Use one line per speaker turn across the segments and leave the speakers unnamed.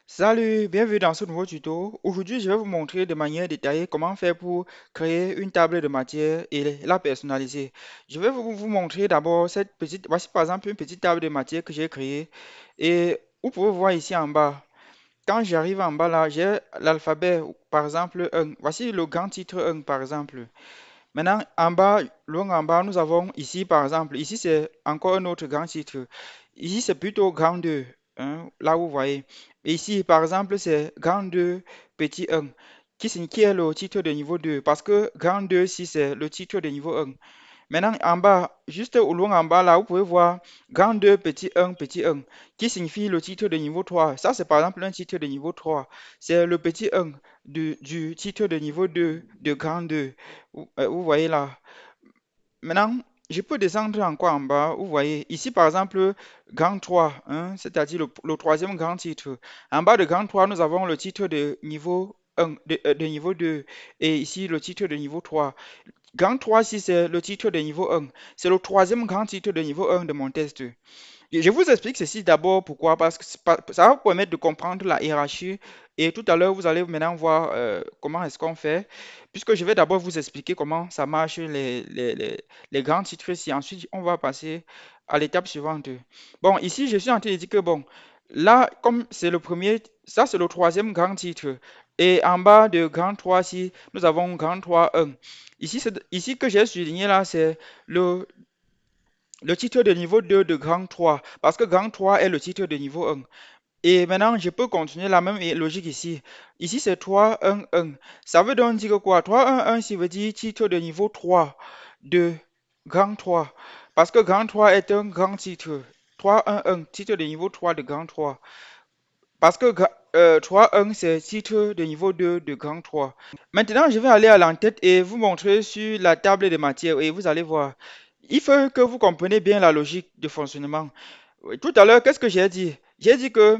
Salut, bienvenue dans ce nouveau tuto. Aujourd'hui, je vais vous montrer de manière détaillée comment faire pour créer une table de matière et la personnaliser. Je vais vous montrer d'abord cette petite, voici par exemple une petite table de matière que j'ai créée et vous pouvez voir ici en bas. Quand j'arrive en bas là, j'ai l'alphabet, par exemple 1. Voici le grand titre 1 par exemple. Maintenant, en bas, loin en bas, nous avons ici, par exemple, ici c'est encore un autre grand titre. Ici c'est plutôt grand 2, hein, là vous voyez. Et ici, par exemple, c'est grand 2, petit 1, qui est le titre de niveau 2, parce que grand 2, ici, c'est le titre de niveau 1. Maintenant, en bas, juste au loin en bas, là, vous pouvez voir grand 2, petit un, qui signifie le titre de niveau 3. Ça, c'est par exemple un titre de niveau 3. C'est le petit 1 du titre de niveau 2 de grand 2. Vous voyez là. Maintenant, je peux descendre encore en bas. Vous voyez, ici, par exemple, grand 3, hein, c'est-à-dire le troisième grand titre. En bas de grand 3, nous avons le titre de niveau 1, de niveau 2. Et ici, le titre de niveau 3. Grand 3, si c'est le titre de niveau 1, c'est le troisième grand titre de niveau 1 de mon test. Je vous explique ceci d'abord pourquoi, parce que ça va vous permettre de comprendre la hiérarchie et tout à l'heure vous allez maintenant voir comment est-ce qu'on fait, puisque je vais d'abord vous expliquer comment ça marche les grands titres ici. Ensuite, on va passer à l'étape suivante. Bon, ici, je suis en train de dire que bon, là, comme c'est le premier, ça c'est le troisième grand titre. Et en bas de grand 3 ici, nous avons grand 3 1. Ici que j'ai souligné là, c'est le titre de niveau 2 de grand 3, parce que grand 3 est le titre de niveau 1. Et maintenant, je peux continuer la même logique ici. Ici, c'est 3, 1, 1. Ça veut donc dire quoi? 3, 1, 1, ça veut dire titre de niveau 3 de grand 3. Parce que grand 3 est un grand titre. 3, 1, 1, titre de niveau 3 de grand 3. Parce que 3, 1, c'est titre de niveau 2 de grand 3. Maintenant, je vais aller à l'entête et vous montrer sur la table de matière et vous allez voir. Il faut que vous compreniez bien la logique de fonctionnement. Oui, tout à l'heure, qu'est-ce que j'ai dit? J'ai dit que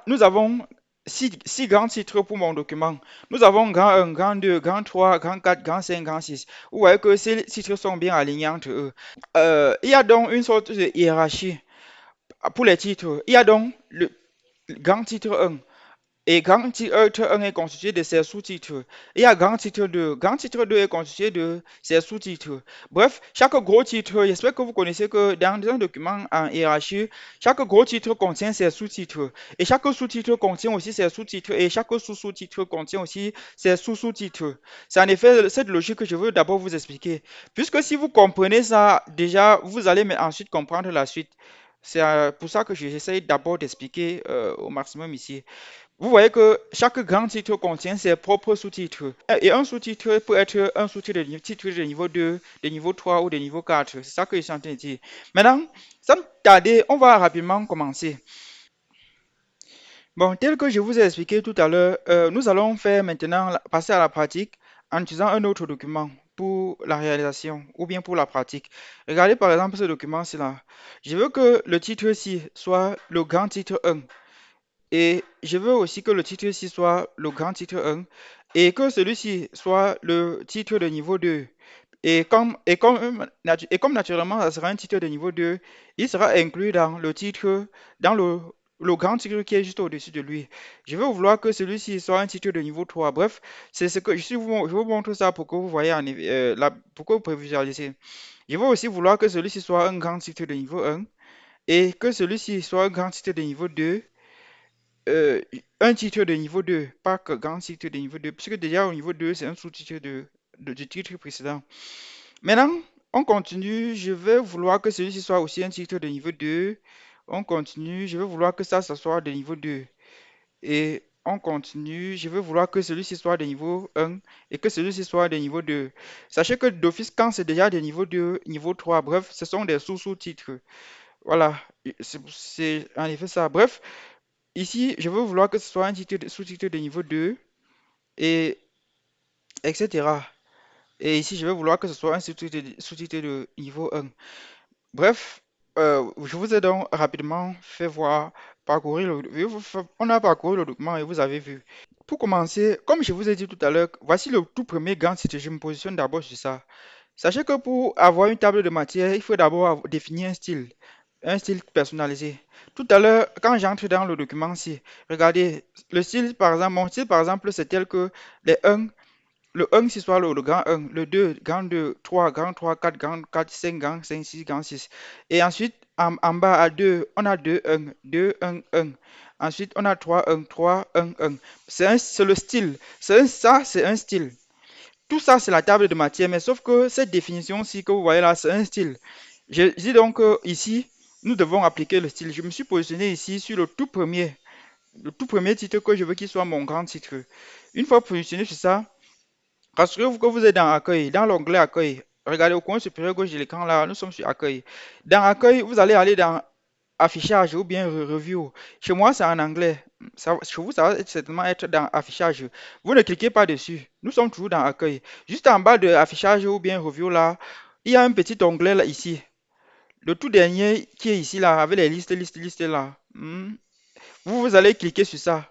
nous avons six grands titres pour mon document. Nous avons grand 1, grand 2, grand 3, grand 4, grand 5, grand 6. Vous voyez que ces titres sont bien alignés entre eux. Il y a donc une sorte de hiérarchie pour les titres. Il y a donc le grand titre 1. Et grand titre 1 est constitué de ses sous-titres. Il y a grand titre 2. Grand titre 2 est constitué de ses sous-titres. Bref, chaque gros titre, j'espère que vous connaissez que dans un document en hiérarchie, chaque gros titre contient ses sous-titres. Et chaque sous-titre contient aussi ses sous-titres. Et chaque sous-sous-titre contient aussi ses sous-sous-titres. C'est en effet cette logique que je veux d'abord vous expliquer. Puisque si vous comprenez ça, déjà, vous allez ensuite comprendre la suite. C'est pour ça que j'essaye d'abord d'expliquer au maximum ici. Vous voyez que chaque grand titre contient ses propres sous-titres. Et un sous-titre peut être un sous-titre de niveau 2, de niveau 3 ou de niveau 4. C'est ça que je suis en train de dire. Maintenant, sans tarder, on va rapidement commencer. Bon, tel que je vous ai expliqué tout à l'heure, nous allons faire maintenant passer à la pratique en utilisant un autre document pour la réalisation ou bien pour la pratique. Regardez par exemple ce document-ci là. Je veux que le titre-ci soit le grand titre 1. Et je veux aussi que le titre ici soit le grand titre 1 et que celui-ci soit le titre de niveau 2. Et comme naturellement ça sera un titre de niveau 2, il sera inclus dans le titre, dans le grand titre qui est juste au-dessus de lui. Je veux vouloir que celui-ci soit un titre de niveau 3. Bref, c'est ce que je vous montre ça pour que vous voyez pour que vous prévisualisez. Je veux aussi vouloir que celui-ci soit un grand titre de niveau 1 et que celui-ci soit un grand titre de niveau 2 euh, un titre de niveau 2, pas que grand titre de niveau 2, puisque déjà au niveau 2, c'est un sous-titre du titre précédent. Maintenant, on continue. Je vais vouloir que celui-ci soit aussi un titre de niveau 2. On continue. Je vais vouloir que ça soit de niveau 2. Et on continue. Je vais vouloir que celui-ci soit de niveau 1 et que celui-ci soit de niveau 2. Sachez que d'office, quand c'est déjà de niveau 2, niveau 3, bref, ce sont des sous-sous-titres. Voilà, c'est en effet ça. Bref, ici, je veux vouloir que ce soit un sous-titre de niveau 2 et etc. Et ici, je vais vouloir que ce soit un sous-titre de niveau 1. Bref, je vous ai donc rapidement fait voir, on a parcouru le document et vous avez vu. Pour commencer, comme je vous ai dit tout à l'heure, voici le tout premier grand titre. Je me positionne d'abord sur ça. Sachez que pour avoir une table de matière, il faut d'abord définir un style. un style personnalisé. Tout à l'heure, quand j'entre dans le document-ci, regardez, le style, par exemple, mon style, par exemple, c'est tel que les 1, le 1, c'est soit le grand 1, le 2, grand 2, 3, grand 3, 4, grand 4, 5, grand 5, 6, grand 6. Et ensuite, en bas à 2, on a 2, 1, 2, 1, 1. Ensuite, on a 3, 1, 3, 1, 1. C'est le style. Ça, c'est un style. Tout ça, c'est la table de matière, mais sauf que cette définition-ci que vous voyez là, c'est un style. Je dis donc ici, nous devons appliquer le style. Je me suis positionné ici sur le tout premier titre que je veux qu'il soit mon grand titre. Une fois positionné sur ça, rassurez-vous que vous êtes dans Accueil, dans l'onglet Accueil. Regardez au coin supérieur gauche de l'écran là, nous sommes sur Accueil. Dans Accueil, vous allez aller dans Affichage ou bien Review. Chez moi, c'est en anglais. Chez vous, ça va certainement être dans Affichage. Vous ne cliquez pas dessus. Nous sommes toujours dans Accueil. Juste en bas de Affichage ou bien Review là, il y a un petit onglet là ici. Le tout dernier qui est ici là, avec les listes là. Vous allez cliquer sur ça.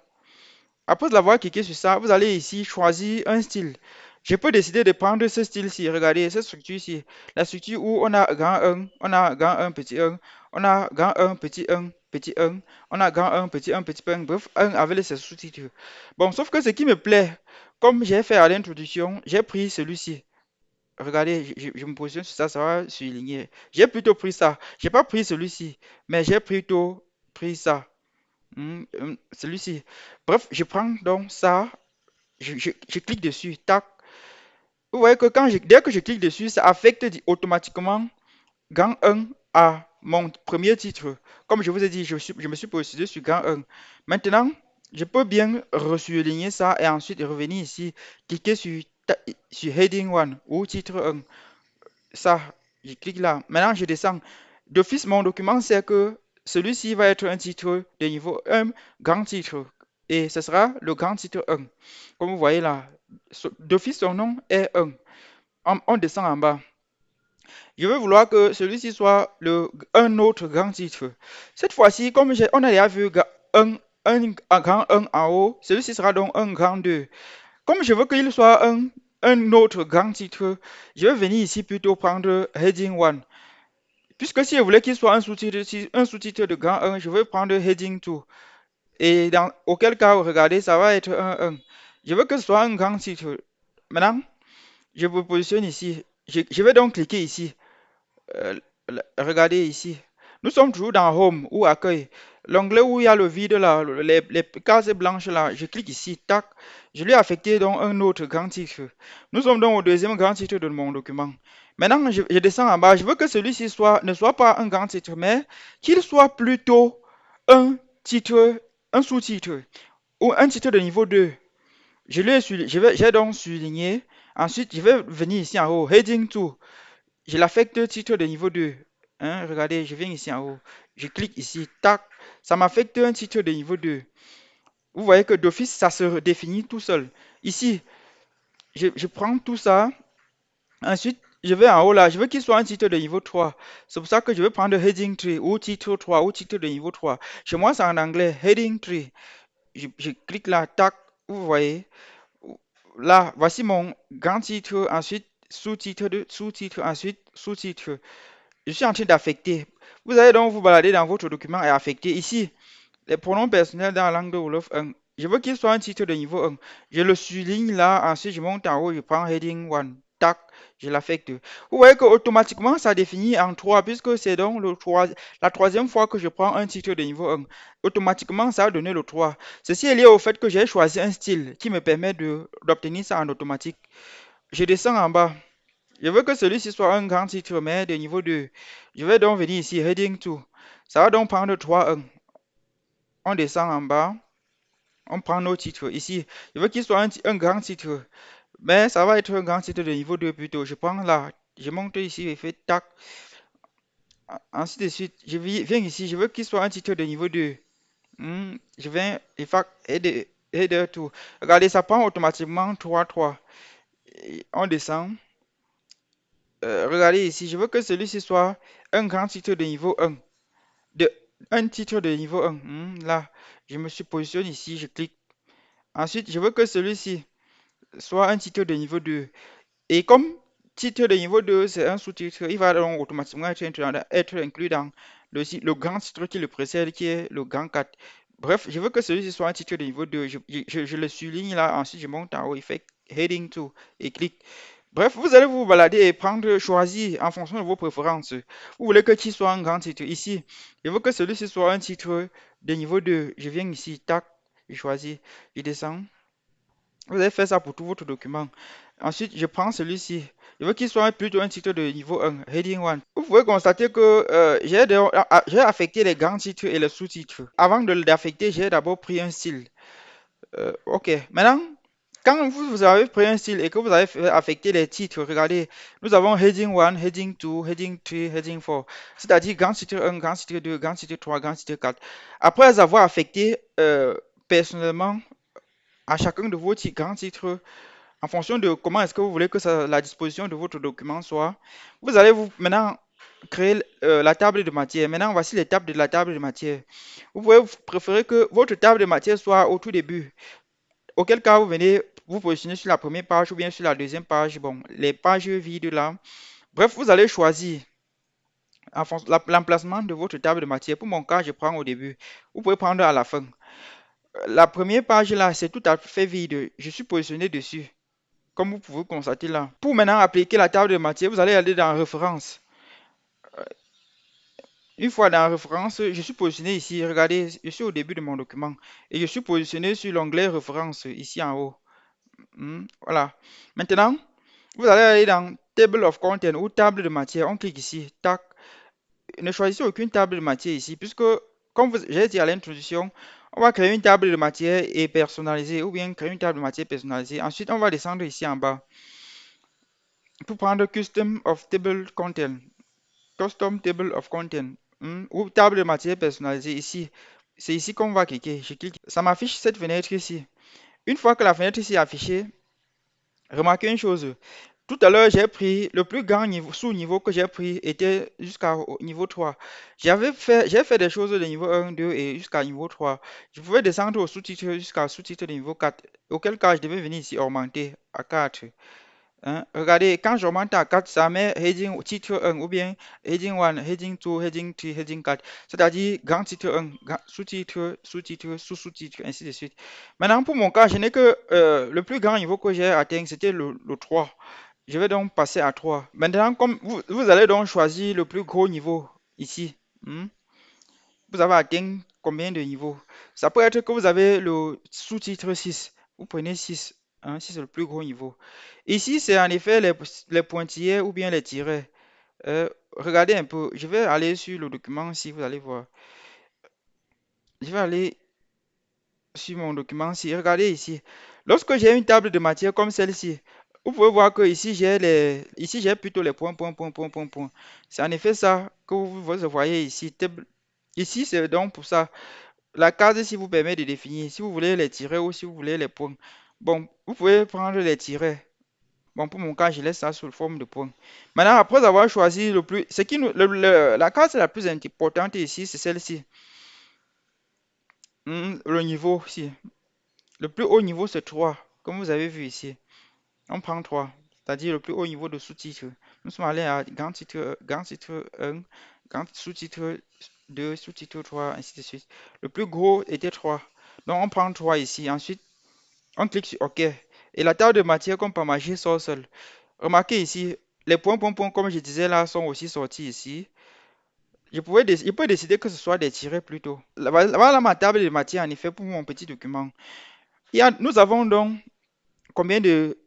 Après l'avoir cliqué sur ça, vous allez ici choisir un style. Je peux décider de prendre ce style-ci. Regardez cette structure-ci. La structure où on a grand 1, on a grand 1, petit 1, on a grand 1, petit 1, petit 1, on a grand 1, petit 1, bref, 1 avec ses sous-titres. Bon, sauf que ce qui me plaît, comme j'ai fait à l'introduction, j'ai pris celui-ci. Regardez, je me positionne sur ça, ça va surligner. J'ai plutôt pris ça. J'ai pas pris celui-ci, mais j'ai plutôt pris ça. Celui-ci. Bref, je prends donc ça, je clique dessus, tac. Vous voyez que dès que je clique dessus, ça affecte automatiquement Gang 1 à mon premier titre. Comme je vous ai dit, je me suis positionné sur Gang 1. Maintenant, je peux bien ressurligner ça et ensuite revenir ici, cliquer sur Heading 1 ou titre 1. Ça, je clique là. Maintenant, je descends. D'office, mon document, c'est que celui-ci va être un titre de niveau 1, grand titre. Et ce sera le grand titre 1. Comme vous voyez là, d'office, son nom est 1. On descend en bas. Je veux vouloir que celui-ci soit un autre grand titre. Cette fois-ci, comme on a déjà vu un grand 1 en haut, celui-ci sera donc un grand 2. Comme je veux qu'il soit un autre grand titre, je vais venir ici plutôt prendre Heading 1. Puisque si je voulais qu'il soit un sous-titre de grand 1, je vais prendre Heading 2. Et auquel cas, regardez, ça va être un 1. Je veux que ce soit un grand titre. Maintenant, je vous positionne ici. Je vais donc cliquer ici. Euh, Regardez ici. Nous sommes toujours dans Home ou Accueil. L'onglet où il y a le vide là, les cases blanches là, je clique ici, tac. Je lui ai affecté donc un autre grand titre. Nous sommes donc au deuxième grand titre de mon document. Maintenant, je descends en bas. Je veux que celui-ci ne soit pas un grand titre, mais qu'il soit plutôt un titre, un sous-titre ou un titre de niveau 2. J'ai donc souligné. Ensuite, je vais venir ici en haut, Heading 2. Je l'affecte titre de niveau 2. Hein, regardez, je viens ici en haut. Je clique ici, tac. Ça m'affecte un titre de niveau 2. Vous voyez que d'office, ça se définit tout seul. Ici, je prends tout ça. Ensuite, je vais en haut là. Je veux qu'il soit un titre de niveau 3. C'est pour ça que je vais prendre Heading 3 ou titre 3 ou titre de niveau 3. Chez moi, c'est en anglais, Heading 3. Je clique là, tac. Vous voyez. Là, voici mon grand titre. Ensuite, sous-titre, ensuite, sous-titre. Je suis en train d'affecter. Vous allez donc vous balader dans votre document et affecter. Ici, les pronoms personnels dans la langue de Wolof 1. Je veux qu'il soit un titre de niveau 1. Je le souligne là, ensuite je monte en haut, je prends heading 1. Tac, je l'affecte. Vous voyez que automatiquement ça définit en 3 puisque c'est donc la troisième fois que je prends un titre de niveau 1. Automatiquement ça a donné le 3. Ceci est lié au fait que j'ai choisi un style qui me permet d'obtenir ça en automatique. Je descends en bas. Je veux que celui-ci soit un grand titre, mais de niveau 2. Je vais donc venir ici, Heading 2. Ça va donc prendre 3, 1. On descend en bas, on prend nos titres. Ici, je veux qu'il soit un grand titre, mais ça va être un grand titre de niveau 2 plutôt. Je prends là, je monte ici et fais tac. Ainsi de suite, viens ici, je veux qu'il soit un titre de niveau 2. Je viens et fais header tout. Regardez, ça prend automatiquement 3, 3. On descend. Regardez ici, je veux que celui-ci soit un grand titre de niveau 1. De, un titre de niveau 1. Là, je me suis positionné ici, je clique. Ensuite, je veux que celui-ci soit un titre de niveau 2. Et comme titre de niveau 2, c'est un sous-titre, il va donc automatiquement être inclus dans le grand titre qui le précède, qui est le grand 4. Bref, je veux que celui-ci soit un titre de niveau 2. Je le souligne là, ensuite je monte en haut, il fait Heading to et clique. Bref, vous allez vous balader et choisir en fonction de vos préférences. Vous voulez que tu sois un grand titre ici. Je veux que celui-ci soit un titre de niveau 2. Je viens ici, tac, je choisis, je descends. Vous allez faire ça pour tout votre document. Ensuite, je prends celui-ci. Je veux qu'il soit plutôt un titre de niveau 1, Heading 1. Vous pouvez constater que j'ai affecté les grands titres et les sous-titres. Avant de l'affecter, j'ai d'abord pris un style. Ok, maintenant, quand vous avez pris un style et que vous avez affecté les titres, regardez, nous avons Heading 1, Heading 2, Heading 3, Heading 4. C'est-à-dire grand titre 1, grand titre 2, grand titre 3, grand titre 4. Après avoir affecté personnellement à chacun de vos grands titres, en fonction de comment est-ce que vous voulez que la disposition de votre document soit, vous allez maintenant créer la table de matière. Maintenant, voici l'étape de la table de matière. Vous pouvez préférer que votre table de matière soit au tout début, auquel cas vous venez vous positionner sur la première page ou bien sur la deuxième page. Bon, les pages vides là. Bref, vous allez choisir l'emplacement de votre table de matière. Pour mon cas, je prends au début. Vous pouvez prendre à la fin. La première page là, c'est tout à fait vide. Je suis positionné dessus, comme vous pouvez constater là. Pour maintenant appliquer la table de matière, vous allez aller dans référence. Une fois dans référence, je suis positionné ici. Regardez, je suis au début de mon document et je suis positionné sur l'onglet référence ici en haut. Voilà. Maintenant, vous allez aller dans Table of Content ou table de matière. On clique ici. Tac. Ne choisissez aucune table de matière ici puisque, comme j'ai dit à l'introduction, on va créer une table de matière et personnaliser ou bien créer une table de matière personnalisée. Ensuite, on va descendre ici en bas pour prendre Custom of Table Content. Custom Table of Content ou table de matière personnalisée ici. C'est ici qu'on va cliquer. Je clique. Ça m'affiche cette fenêtre ici. Une fois que la fenêtre ici est affichée, remarquez une chose. Tout à l'heure, j'ai pris le plus grand sous-niveau que j'ai pris était jusqu'au niveau 3. J'ai fait des choses de niveau 1, 2 et jusqu'à niveau 3. Je pouvais descendre au sous-titre jusqu'à sous-titre de niveau 4. Auquel cas, je devais venir ici augmenter à 4. Hein. Regardez, quand j'augmente à 4, ça met heading titre 1 ou bien heading 1, heading 2, heading 3, heading 4. C'est-à-dire grand titre 1, sous-titre, sous-titre, sous-sous-titre, ainsi de suite. Maintenant, pour mon cas, je n'ai que le plus grand niveau que j'ai atteint, c'était le 3. Je vais donc passer à 3. Maintenant, comme vous allez donc choisir le plus gros niveau ici. Hmm. Vous avez atteint combien de niveaux? Ça peut être que vous avez le sous-titre 6. Vous prenez 6. Hein, si c'est le plus gros niveau. Ici, c'est en effet les pointillés ou bien les tirets. Regardez un peu. Je vais aller sur le document si vous allez voir. Je vais aller sur mon document si regardez ici. Lorsque j'ai une table de matière comme celle-ci, vous pouvez voir que ici j'ai plutôt les points, points, points, points, points, points. C'est en effet ça que vous voyez ici. Ici, c'est donc pour ça. La case ici vous permet de définir si vous voulez les tirets ou si vous voulez les points. Bon, vous pouvez prendre les tirets. Bon, pour mon cas, je laisse ça sous forme de points. Maintenant, après avoir choisi le plus, ce qui la case la plus importante ici, c'est celle-ci. Le niveau ici. Le plus haut niveau, c'est 3, comme vous avez vu ici. On prend 3, c'est-à-dire le plus haut niveau de sous-titre. Nous sommes allés à grand titre 1, grand sous-titre 2, sous-titre 3, ainsi de suite. Le plus gros était 3. Donc, on prend 3 ici. Ensuite, on clique sur OK. Et la table de matière, comme par magie, sort seule. Remarquez ici, les points, points, points, comme je disais là, sont aussi sortis ici. Je peux décider que ce soit des tirets plutôt. Voilà ma table de matière, en effet, pour mon petit document. Nous avons donc combien de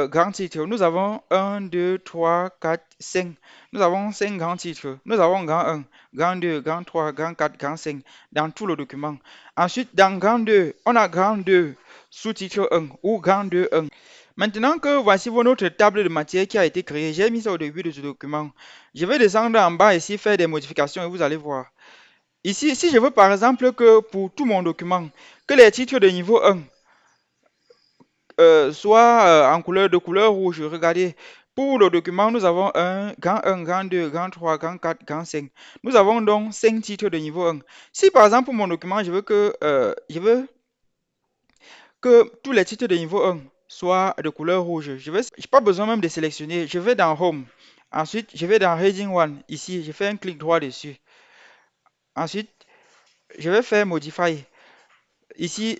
grands titres? Nous avons un, 2, 3, 4, 5. Nous avons 5 grands titres. Nous avons grand 1, grand 2, grand 3, grand 4, grand 5 dans tout le document. Ensuite, dans grand 2, on a grand 2, sous-titre 1 ou grand 2, 1. Maintenant que voici notre table de matière qui a été créée, j'ai mis ça au début de ce document. Je vais descendre en bas ici, faire des modifications et vous allez voir. Ici, si je veux par exemple que pour tout mon document, que les titres de niveau 1 soit en couleur rouge. Regardez, pour le document, nous avons un, grand 2, grand 3, grand 4, grand 5. Nous avons donc 5 titres de niveau 1. Si par exemple, pour mon document, je veux que tous les titres de niveau 1 soient de couleur rouge, je n'ai pas besoin même de sélectionner. Je vais dans Home. Ensuite, je vais dans Heading 1. Ici, je fais un clic droit dessus. Ensuite, je vais faire Modify. Ici,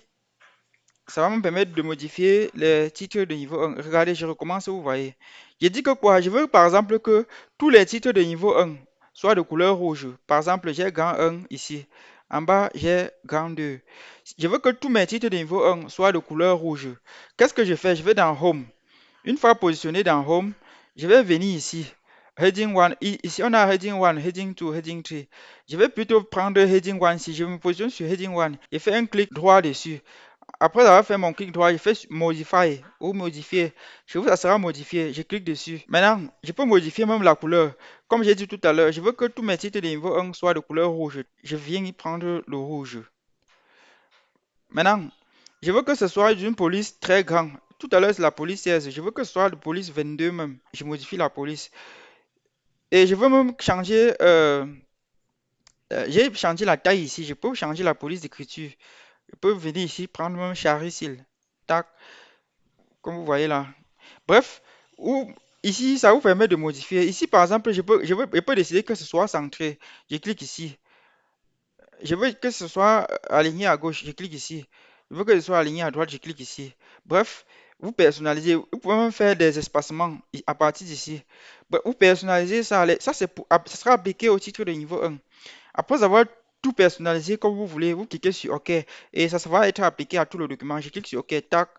ça va me permettre de modifier les titres de niveau 1. Regardez, je recommence, vous voyez. J'ai dit que quoi? Je veux par exemple que tous les titres de niveau 1 soient de couleur rouge. Par exemple, j'ai grand 1 ici. En bas, j'ai grand 2. Je veux que tous mes titres de niveau 1 soient de couleur rouge. Qu'est-ce que je fais? Je vais dans Home. Une fois positionné dans Home, je vais venir ici. Heading 1, ici on a Heading 1, Heading 2, Heading 3. Je vais plutôt prendre Heading 1 si je me positionne sur Heading 1 et fais un clic droit dessus. Après avoir fait mon clic droit, je fais Modify ou Modifier. Chez vous, ça sera modifié. Je clique dessus. Maintenant, je peux modifier même la couleur. Comme j'ai dit tout à l'heure, je veux que tous mes titres de niveau 1 soient de couleur rouge. Je viens y prendre le rouge. Maintenant, je veux que ce soit d'une police très grande. Tout à l'heure, c'est la police 16. Je veux que ce soit de police 22 même. Je modifie la police. Et je veux même changer. J'ai changé la taille ici. Je peux changer la police d'écriture. Je peux venir ici, prendre même Charisil. Tac, comme vous voyez là. Bref, ici, ça vous permet de modifier. Ici, par exemple, je peux décider que ce soit centré. Je clique ici. Je veux que ce soit aligné à gauche, je clique ici. Je veux que ce soit aligné à droite, je clique ici. Bref, vous personnalisez. Vous pouvez même faire des espacements à partir d'ici. Bref, vous personnalisez ça. Ça, ça sera appliqué au titre de niveau 1. Après avoir tout personnalisé comme vous voulez, vous cliquez sur OK. Et ça va être appliqué à tout le document. Je clique sur OK. Tac.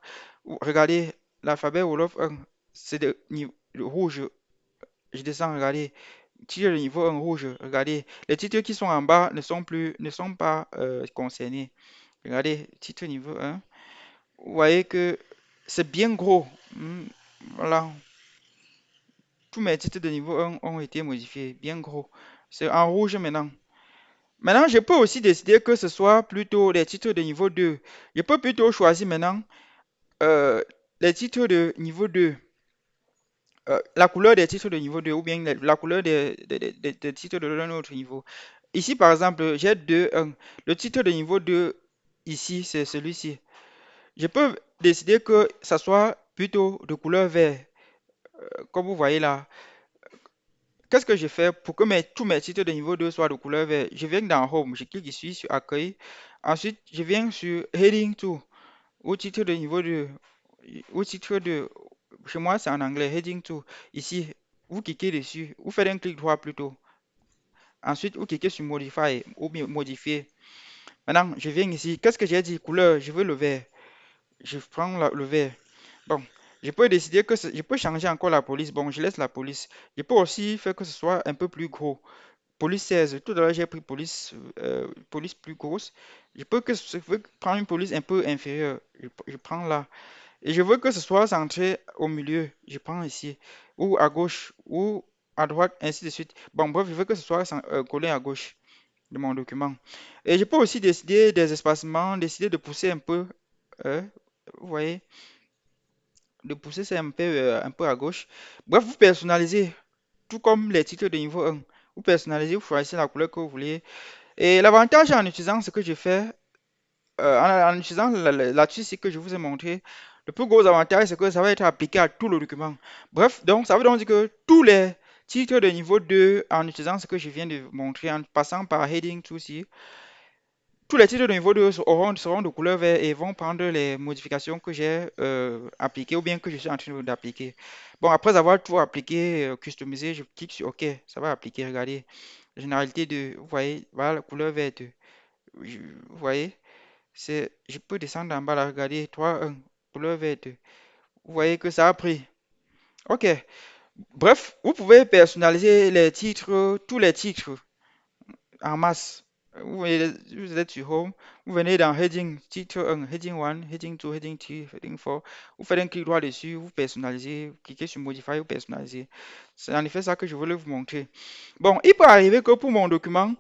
Regardez, l'alphabet Wolof 1, c'est de rouge. Je descends, regardez. Titre de niveau 1 rouge, regardez. Les titres qui sont en bas ne sont pas concernés. Regardez, titre niveau 1. Vous voyez que c'est bien gros. Voilà. Tous mes titres de niveau 1 ont été modifiés. Bien gros. C'est en rouge maintenant. Maintenant, je peux aussi décider que ce soit plutôt les titres de niveau 2. Je peux plutôt choisir maintenant euh, les titres de niveau 2. La couleur des titres de niveau 2 ou bien la couleur des titres de un autre niveau. Ici, par exemple, j'ai 2, 1. Le titre de niveau 2, ici, c'est celui-ci. Je peux décider que ça soit plutôt de couleur vert, comme vous voyez là. Qu'est-ce que je fais pour que tous mes titres de niveau 2 soient de couleur vert? Je viens dans Home, je clique ici sur Accueil. Ensuite, je viens sur Heading 2, au titre de niveau 2. Au titre de... Chez moi, c'est en anglais, Heading 2. Ici, vous cliquez dessus, vous faites un clic droit plutôt. Ensuite, vous cliquez sur Modify ou bien Modifier. Maintenant, je viens ici. Qu'est-ce que j'ai dit? Couleur, je veux le vert. Je prends le vert. Bon, je peux décider que je peux changer encore la police. Bon, je laisse la police. Je peux aussi faire que ce soit un peu plus gros. Police 16. Tout à l'heure, j'ai pris police plus grosse. Je veux prendre une police un peu inférieure. Je prends là. Et je veux que ce soit centré au milieu. Je prends ici. Ou à gauche. Ou à droite, ainsi de suite. Bon, bref, je veux que ce soit collé à gauche de mon document. Et je peux aussi décider des espacements, décider de pousser un peu. euh, vous voyez, de pousser ça un peu à gauche. Bref, vous personnalisez, tout comme les titres de niveau 1. Vous personnalisez, vous choisissez la couleur que vous voulez. Et l'avantage en utilisant ce que j'ai fait, en utilisant là-dessus, c'est que je vous ai montré. Le plus gros avantage, c'est que ça va être appliqué à tout le document. Bref, donc ça veut donc dire que tous les titres de niveau 2, en utilisant ce que je viens de montrer, en passant par Heading 2 ici, tous les titres de niveau 2 seront de couleur vert et vont prendre les modifications que j'ai appliquées ou bien que je suis en train d'appliquer. Bon, après avoir tout appliqué, customisé, je clique sur OK. Ça va appliquer, regardez. Généralité de, vous voyez, voilà la couleur verte. Vous voyez, je peux descendre en bas là, regardez, 3, 1, couleur verte. Vous voyez que ça a pris. OK. Bref, vous pouvez personnaliser les titres, tous les titres en masse. Vous êtes sur Home, vous venez dans Heading, titre 1, Heading 1, Heading 2, Heading 3, Heading 4. Vous faites un clic droit dessus, vous personnalisez, vous cliquez sur Modify, vous personnalisez. C'est en effet ça que je voulais vous montrer. Bon, il peut arriver que pour mon document,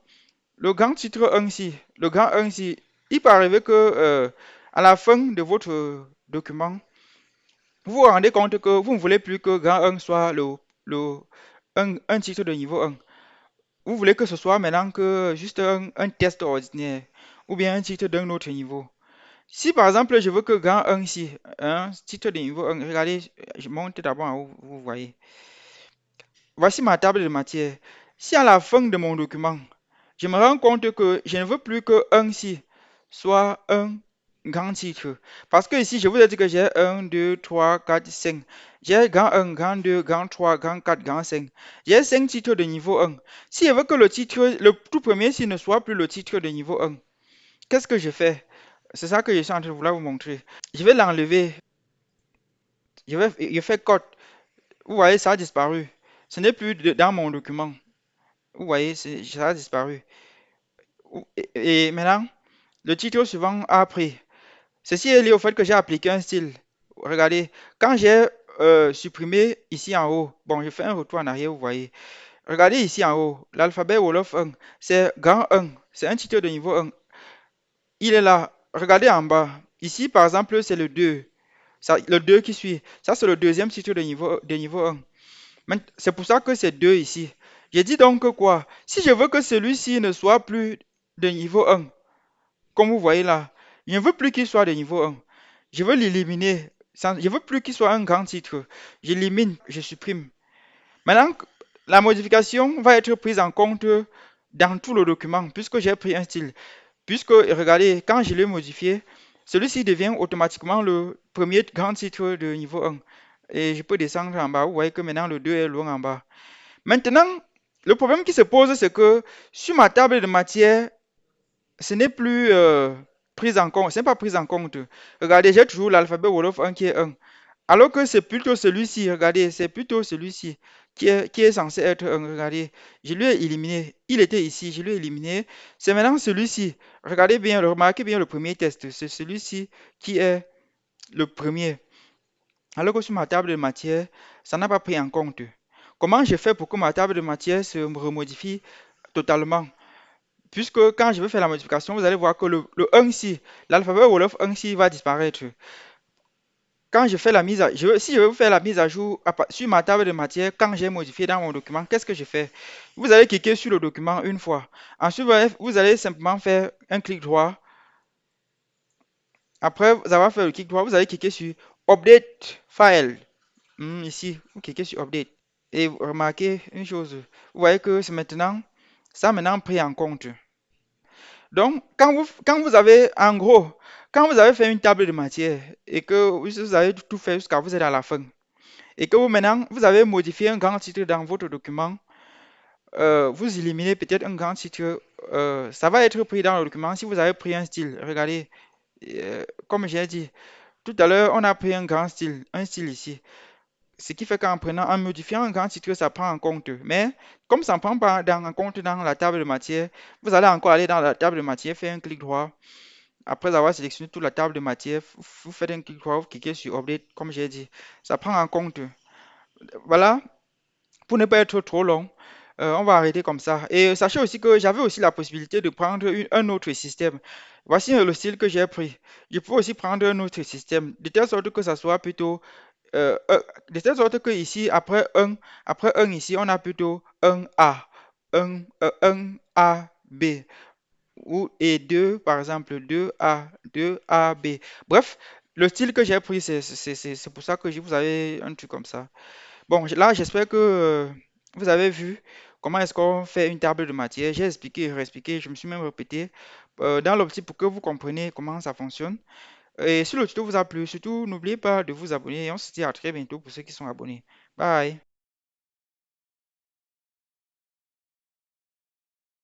le grand titre 1 ici, le grand 1 ici, il peut arriver que à la fin de votre document, vous vous rendez compte que vous ne voulez plus que grand 1 soit un titre de niveau 1. Vous voulez que ce soit maintenant que juste un test ordinaire ou bien un titre d'un autre niveau. Si par exemple je veux que grand 1 ici, un titre de niveau 1, regardez, je monte d'abord en haut, vous voyez. Voici ma table de matière. Si à la fin de mon document, je me rends compte que je ne veux plus que 1 ici soit un grand titre. Parce que ici, je vous ai dit que j'ai un 2 3 4 5. J'ai grand un grand 2 grand 3 grand 4 grand 5. J'ai 5 titres de niveau 1. Si je veux que le titre, le tout premier, s'il ne soit plus le titre de niveau 1, qu'est-ce que je fais? C'est ça que je suis en train de vouloir vous montrer. Je vais l'enlever. Je fais code. Vous voyez, ça a disparu. Ce n'est plus dans mon document. Vous voyez, ça a disparu. Et maintenant, le titre suivant a pris. Ceci est lié au fait que j'ai appliqué un style. Regardez, quand j'ai supprimé ici en haut, bon, je fais un retour en arrière, vous voyez. Regardez ici en haut, l'alphabet Wolof 1, c'est grand 1, c'est un titre de niveau 1. Il est là. Regardez en bas. Ici, par exemple, c'est le 2. Ça, le 2 qui suit. Ça, c'est le deuxième titre de niveau 1. C'est pour ça que c'est 2 ici. J'ai dit donc que quoi? Si je veux que celui-ci ne soit plus de niveau 1, comme vous voyez là, je ne veux plus qu'il soit de niveau 1. Je veux l'éliminer. Je veux plus qu'il soit un grand titre. J'élimine, je supprime. Maintenant, la modification va être prise en compte dans tout le document, puisque j'ai pris un style. Puisque, regardez, quand je l'ai modifié, celui-ci devient automatiquement le premier grand titre de niveau 1. Et je peux descendre en bas. Vous voyez que maintenant le 2 est loin en bas. Maintenant, le problème qui se pose, c'est que sur ma table de matière, ce n'est plus pris en compte. Ce n'est pas pris en compte. Regardez, j'ai toujours l'alphabet Wolof 1 qui est 1. Alors que c'est plutôt celui-ci, regardez, c'est plutôt celui-ci qui est censé être un. Regardez, je lui ai éliminé. Il était ici, je lui ai éliminé. C'est maintenant celui-ci. Regardez bien, remarquez bien le premier test. C'est celui-ci qui est le premier. Alors que sur ma table de matière, ça n'a pas pris en compte. Comment je fais pour que ma table de matière se remodifie totalement? Puisque quand je vais faire la modification, vous allez voir que le 1 ici, l'alphabet Wolof 1 ici va disparaître. Quand je fais la mise à, si je veux faire la mise à jour sur ma table de matière, quand j'ai modifié dans mon document, qu'est-ce que je fais? Vous allez cliquer sur le document une fois. Ensuite, vous allez simplement faire un clic droit. Après vous avoir fait le clic droit, vous allez cliquer sur Update File. Ici, vous cliquez sur Update. Et vous remarquez une chose. Vous voyez que c'est maintenant, ça a maintenant pris en compte. Donc, quand vous avez, en gros, quand vous avez fait une table de matière et que vous avez tout fait jusqu'à vous êtes à la fin, et que vous maintenant, vous avez modifié un grand titre dans votre document, vous éliminez peut-être un grand titre, ça va être pris dans le document si vous avez pris un style. Regardez, comme j'ai dit, tout à l'heure, on a pris un style ici. Ce qui fait qu'en prenant, en modifiant un grand titre, ça prend en compte. Mais comme ça ne prend pas en compte dans la table de matière, vous allez encore aller dans la table de matière, faire un clic droit. Après avoir sélectionné toute la table de matière, vous faites un clic droit, vous cliquez sur Update, comme j'ai dit. Ça prend en compte. Voilà, pour ne pas être trop long, on va arrêter comme ça. Et sachez aussi que j'avais aussi la possibilité de prendre un autre système. Voici le style que j'ai pris. Je peux aussi prendre un autre système, de telle sorte que ça soit plutôt de telle sorte que ici, après un ici, on a plutôt un A, un A, B, et 2 par exemple, 2A, 2A, B. Bref, le style que j'ai pris, c'est pour ça que vous avez un truc comme ça. Bon, là, j'espère que vous avez vu comment est-ce qu'on fait une table de matière. J'ai expliqué, réexpliqué, je me suis même répété dans l'optique pour que vous compreniez comment ça fonctionne. Et si le tuto vous a plu, surtout n'oubliez pas de vous abonner et on se dit à très bientôt pour ceux qui sont abonnés. Bye.